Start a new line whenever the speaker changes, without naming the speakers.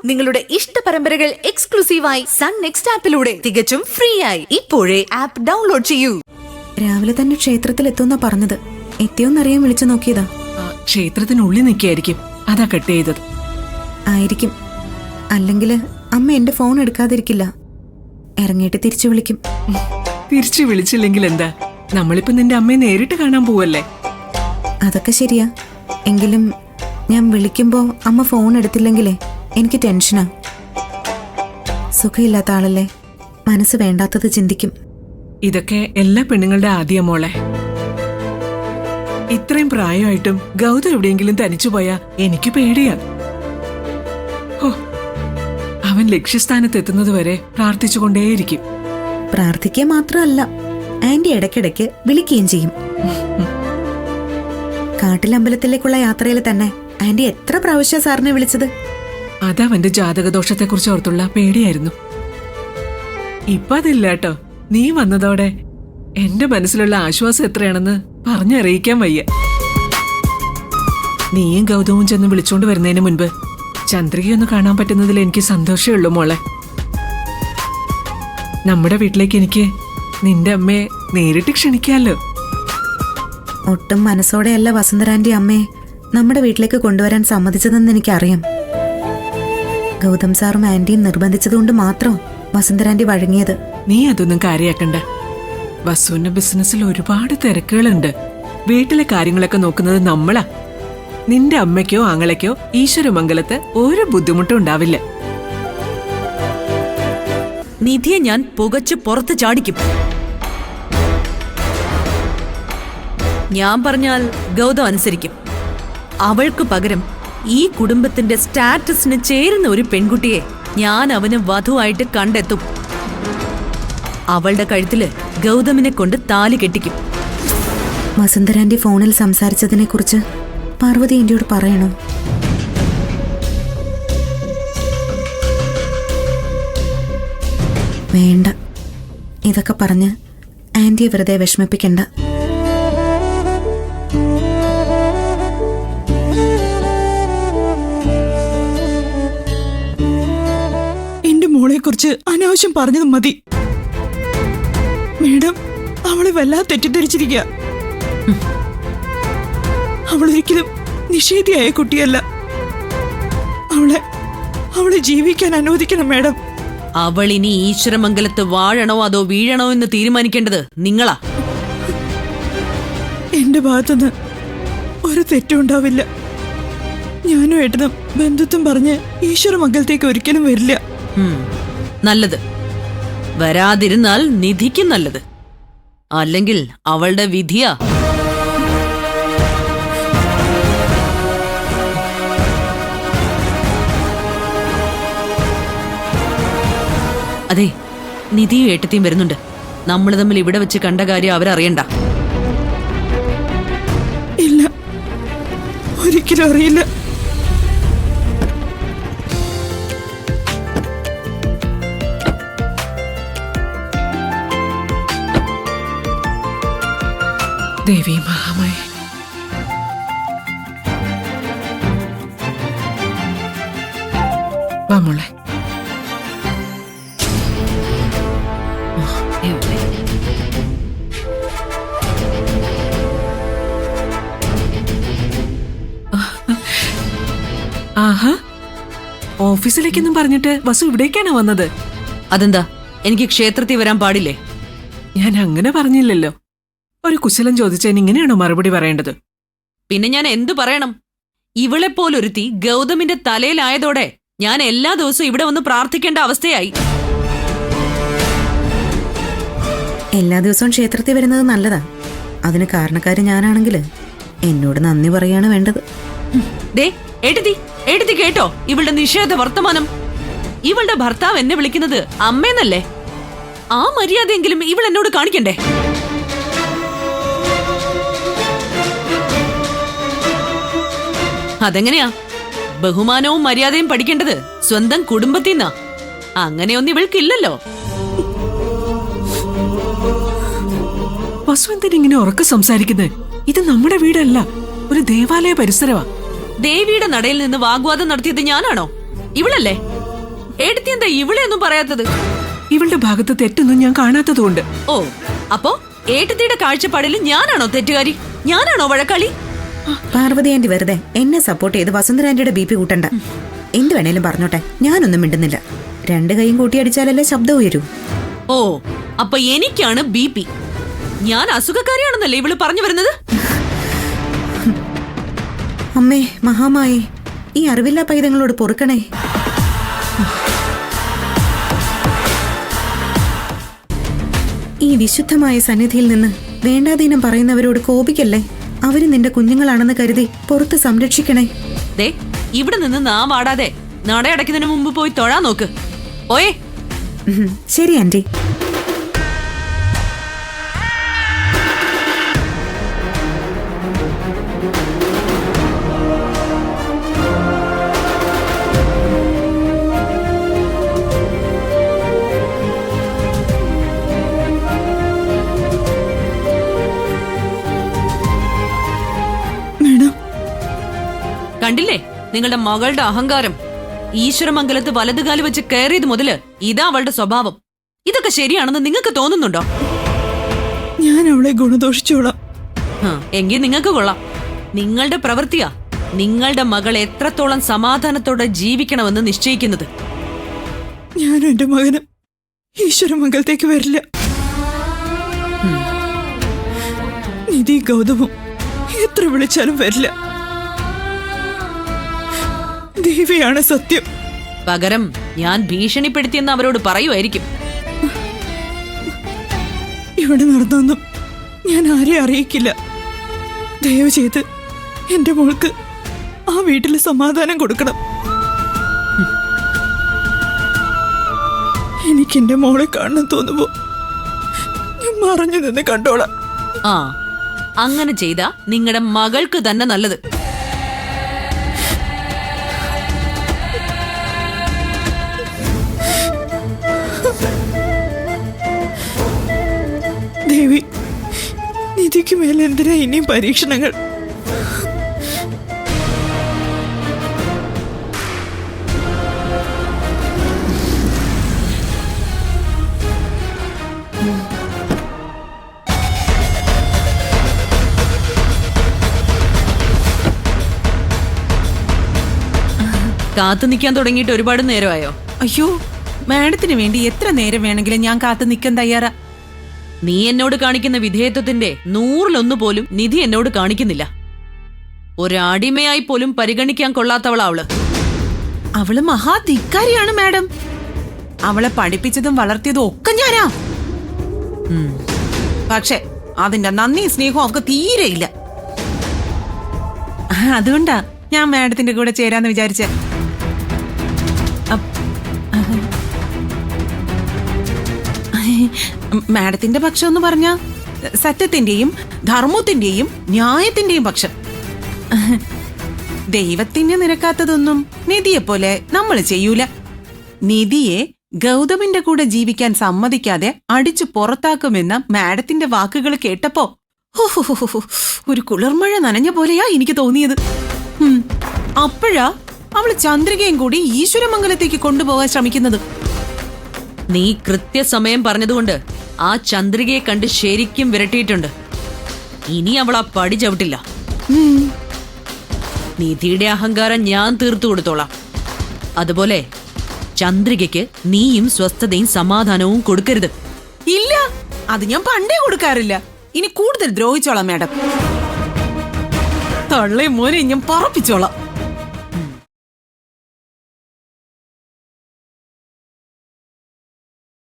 നിങ്ങളുടെ ഇഷ്ട പരമ്പരകൾ എക്സ്ക്ലൂസീവായി സൺ നെക്സ്റ്റ് ആപ്പിലൂടെ തികച്ചും ഫ്രീ ആയി ഇപ്പോഴേ ആപ്പ് ഡൗൺലോഡ് ചെയ്യൂ.
രാവിലെ തന്നെ ക്ഷേത്രത്തിൽ എത്തുന്ന പറഞ്ഞത്. എത്തിയോന്നറിയാൻ വിളിച്ചു നോക്കിയതാ.
ക്ഷേത്രത്തിനുള്ളിൽ നിൽക്കായിരിക്കും, അതാ കട്ട് ചെയ്തത്.
ആയിരിക്കും. അല്ലെങ്കിൽ അമ്മ എന്റെ ഫോൺ എടുക്കാതിരിക്കില്ല. ഇറങ്ങിയിട്ട് തിരിച്ചു വിളിക്കും.
തിരിച്ചു വിളിച്ചില്ലെങ്കിൽ എന്താ, നമ്മളിപ്പോ നിന്റെ അമ്മയെ നേരിട്ട് കാണാൻ പോവല്ലേ.
അതൊക്കെ ശരിയാ. എങ്കിലും ഞാൻ വിളിക്കുമ്പോ അമ്മ ഫോൺ എടുത്തില്ലെങ്കിലേ എനിക്ക് ടെൻഷനാ. സുഖമില്ലാത്ത ആളല്ലേ, മനസ്സ് വേണ്ടാത്തത് ചിന്തിക്കും.
ഇതൊക്കെ എല്ലാ പെണ്ണുങ്ങളുടെ ആദ്യ മോളെ. ഇത്രയും പ്രായമായിട്ടും ഗൗതം എവിടെയെങ്കിലും തനിച്ചു പോയാ എനിക്ക് പേടിയാ. അവൻ ലക്ഷ്യസ്ഥാനത്ത് എത്തുന്നതുവരെ പ്രാർത്ഥിച്ചുകൊണ്ടേയിരിക്കും.
പ്രാർത്ഥിക്കുക മാത്രമല്ല, ആന്റി ഇടയ്ക്കിടയ്ക്ക് വിളിക്കുകയും ചെയ്യും. കാട്ടിലമ്പലത്തിലേക്കുള്ള യാത്രയിൽ തന്നെ ആന്റി എത്ര പ്രാവശ്യം സാറിനെ വിളിച്ചത്.
അതവന്റെ ജാതകദോഷത്തെക്കുറിച്ച് ഓർത്തുള്ള പേടിയായിരുന്നു. ഇപ്പൊ അതില്ല കേട്ടോ. നീ വന്നതോടെ എന്റെ മനസ്സിലുള്ള ആശ്വാസം എത്രയാണെന്ന് പറഞ്ഞറിയിക്കാൻ വയ്യ. നീയും ഗൗതവും ചെന്ന് വിളിച്ചോണ്ട് വരുന്നതിന് മുൻപ് ചന്ദ്രികയൊന്ന് കാണാൻ പറ്റുന്നതിൽ എനിക്ക് സന്തോഷമേ ഉള്ളൂ മോളെ. നമ്മുടെ വീട്ടിലേക്ക് എനിക്ക് നിന്റെ അമ്മയെ നേരിട്ട് ക്ഷണിക്കാമല്ലോ.
ഒട്ടും മനസ്സോടെയല്ല വസുന്ധരാന്റി അമ്മയെ നമ്മുടെ വീട്ടിലേക്ക് കൊണ്ടുവരാൻ സമ്മതിച്ചതെന്ന് എനിക്കറിയാം. ഗൗതം സാറും ആന്റിയും നിർബന്ധിച്ചതുകൊണ്ട് മാത്രം വസുന്ധരാന്റി വഴങ്ങിയത്.
നീ അതൊന്നും കാര്യാക്കണ്ട. വസുവിന്റെ ബിസിനസ്സിൽ ഒരുപാട് തിരക്കുകളുണ്ട്. വീട്ടിലെ കാര്യങ്ങളൊക്കെ നോക്കുന്നത് നമ്മളാ. നിന്റെ അമ്മയ്ക്കോ ആങ്ങളയ്ക്കോ ഈശ്വരമംഗലത്ത് ഒരു ബുദ്ധിമുട്ടും ഉണ്ടാവില്ല.
നിധിയെ ഞാൻ പുകച്ചു പുറത്ത് ചാടിക്കും. ഞാൻ പറഞ്ഞാൽ ഗൗതം അനുസരിക്കും. അവൾക്ക് പകരം ഈ കുടുംബത്തിന്റെ സ്റ്റാറ്റസിന് ചേരുന്ന ഒരു പെൺകുട്ടിയെ ഞാൻ അവന് വധുവായിട്ട് കണ്ടെത്തും. അവളുടെ കഴുത്തില് ഗൗതമിനെ കൊണ്ട് താലി കെട്ടിക്കും.
വസുന്ധരാന്റി ഫോണിൽ സംസാരിച്ചതിനെ കുറിച്ച് പാർവതി എന്റെയോട് പറയണോ? വേണ്ട. ഇതൊക്കെ പറഞ്ഞ് ആന്റിയെ വെറുതെ വിഷമിപ്പിക്കണ്ട.
എന്റെ മോളെ കുറിച്ച് അനാവശ്യം പറഞ്ഞത് മതി. മേഡം അവളെ വല്ലാതെ തെറ്റിദ്ധരിച്ചിരിക്കുക. അവളൊരിക്കലും നിഷേധിയായ കുട്ടിയല്ല. അവളെ ജീവിക്കാൻ അനുവദിക്കണം മേഡം.
അവൾ ഇനി ഈശ്വരമംഗലത്ത് വാഴണോ അതോ വീഴണോ എന്ന് തീരുമാനിക്കേണ്ടത് നിങ്ങളാ.
എന്റെ ഭാഗത്തുനിന്ന് ഒരു തെറ്റും ഉണ്ടാവില്ല. ഞാനും ഏട്ടനും ബന്ധുത്വം പറഞ്ഞ് ഈശ്വരമംഗലത്തേക്ക് ഒരിക്കലും വരില്ല.
നല്ലത്. വരാതിരുന്നാൽ നിധിക്കും നല്ലത്. അല്ലെങ്കിൽ അവളുടെ വിധിയാ. അതെ, നിധിയും ഏട്ടത്തിയും വരുന്നുണ്ട്. നമ്മൾ തമ്മിൽ ഇവിടെ വെച്ച് കണ്ട കാര്യം അവരറിയണ്ട.
ഇല്ല, ഒരിക്കലും അറിയില്ല.
ദേവി മഹാമായ, വാ മോളെ. ആഹാ, ഓഫീസിലേക്കൊന്നും പറഞ്ഞിട്ട് വസു ഇവിടേക്കാണോ വന്നത്?
അതെന്താ, എനിക്ക് ക്ഷേത്രത്തിൽ വരാൻ പാടില്ലേ?
ഞാൻ അങ്ങനെ പറഞ്ഞില്ലല്ലോ. ഒരു കുശലം ചോദിച്ചതിന് ഇങ്ങനെയാണോ മറുപടി പറയേണ്ടത്?
പിന്നെ ഞാൻ എന്തു പറയണം? ഇവളെപ്പോലൊരുത്തി ഗൗതമിന്റെ തലയിലായതോടെ ഞാൻ എല്ലാ ദിവസവും ഇവിടെ വന്ന് പ്രാർത്ഥിക്കേണ്ട അവസ്ഥയായി.
എല്ലാ ദിവസവും ക്ഷേത്രത്തിൽ വരുന്നത് നല്ലതാ. അതിന് കാരണക്കാര് ഞാനാണെങ്കിൽ എന്നോട് നന്ദി പറയാണ് വേണ്ടത്.
ദേ എടുത്തി കേട്ടോ ഇവളുടെ നിഷേധ വർത്തമാനം. ഇവളുടെ ഭർത്താവ് എന്നെ വിളിക്കുന്നത് അമ്മേന്നല്ലേ? ആ മര്യാദയെങ്കിലും ഇവൾ എന്നോട് കാണിക്കണ്ടേ? അതെങ്ങനെയാ? ബഹുമാനവും മര്യാദയും പഠിക്കേണ്ടത് സ്വന്തം കുടുംബത്തിന്നാ. അങ്ങനെയൊന്നും ഇവൾക്കില്ലല്ലോ.
വസു എന്തിനിങ്ങനെ ഉറക്കെ സംസാരിക്കുന്നത്? ഇത് നമ്മുടെ വീടല്ല, ഒരു ദേവാലയ പരിസരമാ.
ദേവിയുടെ നടയിൽ നിന്ന് വാഗ്വാദം നടത്തിയത് ഞാനാണോ? ഇവളല്ലേ? എടുത്തി എന്താ ഇവിടെ ഒന്നും പറയാത്തത്?
ഇവളുടെ ഭാഗത്ത് തെറ്റൊന്നും ഞാൻ കാണാത്തതുകൊണ്ട്.
ഓ, അപ്പോ ഏട്ടത്തിയുടെ കാഴ്ചപ്പാടിൽ ഞാനാണോ തെറ്റുകാരി? ഞാനാണോ വഴക്കാളി?
പാർവതി ആന്റി വെറുതെ എന്നെ സപ്പോർട്ട് ചെയ്ത് വസുന്ധര ആന്റിയുടെ ബി പി കൂട്ടണ്ട. എന്ത് വേണേലും പറഞ്ഞോട്ടെ, ഞാനൊന്നും മിണ്ടുന്നില്ല. 2 കൈയും കൂട്ടിയടിച്ചാലല്ലേ ശബ്ദം ഉയരൂ.
ഓ, അപ്പൊ എനിക്കാണ് BP. ഞാൻ അസുഖക്കാരിയാണെന്നല്ലേ ഇവള് പറഞ്ഞു വരുന്നത്?
അമ്മേ മഹാമായി, ഈ അറിവില്ലാ പൈതങ്ങളോട് പൊറുക്കണേ. ഈ വിശുദ്ധമായ സന്നിധിയിൽ നിന്ന് വേണ്ടാതീനം പറയുന്നവരോട് കോപിക്കല്ലേ. അവര് നിന്റെ കുഞ്ഞുങ്ങളാണെന്ന് കരുതി പുറത്ത് സംരക്ഷിക്കണേ.
ദേ, ഇവിടെ നിന്ന് നാം വാടാതെ നടയടയ്ക്കുന്നതിന് മുമ്പ് പോയി തൊഴാൻ നോക്ക്. ഓയേ.
ശരി ആന്റി.
മേഡം,
കണ്ടില്ലേ നിങ്ങളുടെ മകളുടെ അഹങ്കാരം? ഈശ്വരമംഗലത്ത് വലതുകാല് വെച്ച് കയറിയത് മുതല് ഇതാ അവളുടെ സ്വഭാവം. ഇതൊക്കെ ശരിയാണെന്ന് നിങ്ങൾക്ക് തോന്നുന്നുണ്ടോ?
ഞാൻ അവളെ ഗുണദോഷിച്ചോളാം.
എങ്കിൽ നിങ്ങൾക്ക് കൊള്ളാം. നിങ്ങളുടെ പ്രവൃത്തിയാ നിങ്ങളുടെ മകൾ എത്രത്തോളം സമാധാനത്തോടെ ജീവിക്കണമെന്ന് നിശ്ചയിക്കുന്നത്.
ഞാനും എന്റെ മകനും ഈശ്വരമംഗലത്തേക്ക് വരില്ല. നിധി ഗൗതമും എത്ര വിളിച്ചാലും വരില്ല. ദേവിയാണ് സത്യം.
പകരം ഞാൻ ഭീഷണിപ്പെടുത്തിയെന്ന് അവരോട് പറയുമായിരിക്കും.
ഇവിടെ നടന്നൊന്നും ഞാൻ ആരെയും അറിയിക്കില്ല. ദയവ് ചെയ്ത് എന്റെ മോൾക്ക് ആ വീട്ടിൽ സമാധാനം കൊടുക്കണം. എനിക്ക് എന്റെ മോളെ കാണണം തോന്നുമ്പോ ഞാൻ മറഞ്ഞു നിന്ന് കണ്ടോളാം.
ആ, അങ്ങനെ ചെയ്താ നിങ്ങളുടെ മകൾക്ക് തന്നെ നല്ലത്.
ദേവി, നിധിക്ക് മേലെ എന്തിനാ ഇനിയും പരീക്ഷണങ്ങൾ?
കാത്തു നിൽക്കാൻ തുടങ്ങിയിട്ട് ഒരുപാട് നേരമായോ?
അയ്യോ, മാഡത്തിന് വേണ്ടി എത്ര നേരം വേണമെങ്കിലും ഞാൻ കാത്തു നിൽക്കാൻ തയ്യാറാ.
നീ എന്നോട് കാണിക്കുന്ന വിധേയത്വത്തിന്റെ 100-1 പോലും നിധി എന്നോട് കാണിക്കുന്നില്ല. ഒരടിമയായി പോലും പരിഗണിക്കാൻ കൊള്ളാത്തവളാ അവള്.
അവള് മഹാ ധിക്കാരിയാണ് മാഡം. അവളെ പഠിപ്പിച്ചതും വളർത്തിയതും ഒക്കെ ഞാനാ. പക്ഷെ അതിന്റെ നന്ദി സ്നേഹവും അവൾക്ക് തീരെയില്ല. അതുകൊണ്ടാ ഞാൻ മാഡത്തിന്റെ കൂടെ ചേരാന്ന് വിചാരിച്ചേ. മാഡത്തിന്റെ പക്ഷം എന്ന് പറഞ്ഞ സത്യത്തിന്റെയും ധർമ്മത്തിന്റെയും ന്യായത്തിന്റെയും പക്ഷം. ദൈവത്തിന് നിരക്കാത്തതൊന്നും നിധിയെ പോലെ നമ്മൾ ചെയ്യൂല. നിധിയെ ഗൗതമിന്റെ കൂടെ ജീവിക്കാൻ സമ്മതിക്കാതെ അടിച്ചു പുറത്താക്കുമെന്ന മാഡത്തിന്റെ വാക്കുകൾ കേട്ടപ്പോ ഒരു കുളിർമഴ നനഞ്ഞ പോലെയാ എനിക്ക് തോന്നിയത്. അപ്പോഴാ അവള് ചന്ദ്രികയും കൂടി ഈശ്വരമംഗലത്തേക്ക് കൊണ്ടുപോകാൻ ശ്രമിക്കുന്നത്.
നീ കൃത്യസമയം പറഞ്ഞതുകൊണ്ട് ആ ചന്ദ്രികയെ കണ്ട് ശരിക്കും വിരട്ടിയിട്ടുണ്ട്. ഇനി അവൾ ആ പടി ചവിട്ടില്ല. നിധിയുടെ അഹങ്കാരം ഞാൻ തീർത്തു കൊടുത്തോളാം. അതുപോലെ ചന്ദ്രികയ്ക്ക് നീയും സ്വസ്ഥതയും സമാധാനവും കൊടുക്കരുത്.
ഇല്ല, അത് ഞാൻ പണ്ടേ കൊടുക്കാറില്ല. ഇനി കൂടുതൽ ദ്രോഹിച്ചോളാം മാഡം. തള്ളേ മോനെ ഞാൻ പറപ്പിച്ചോളാം.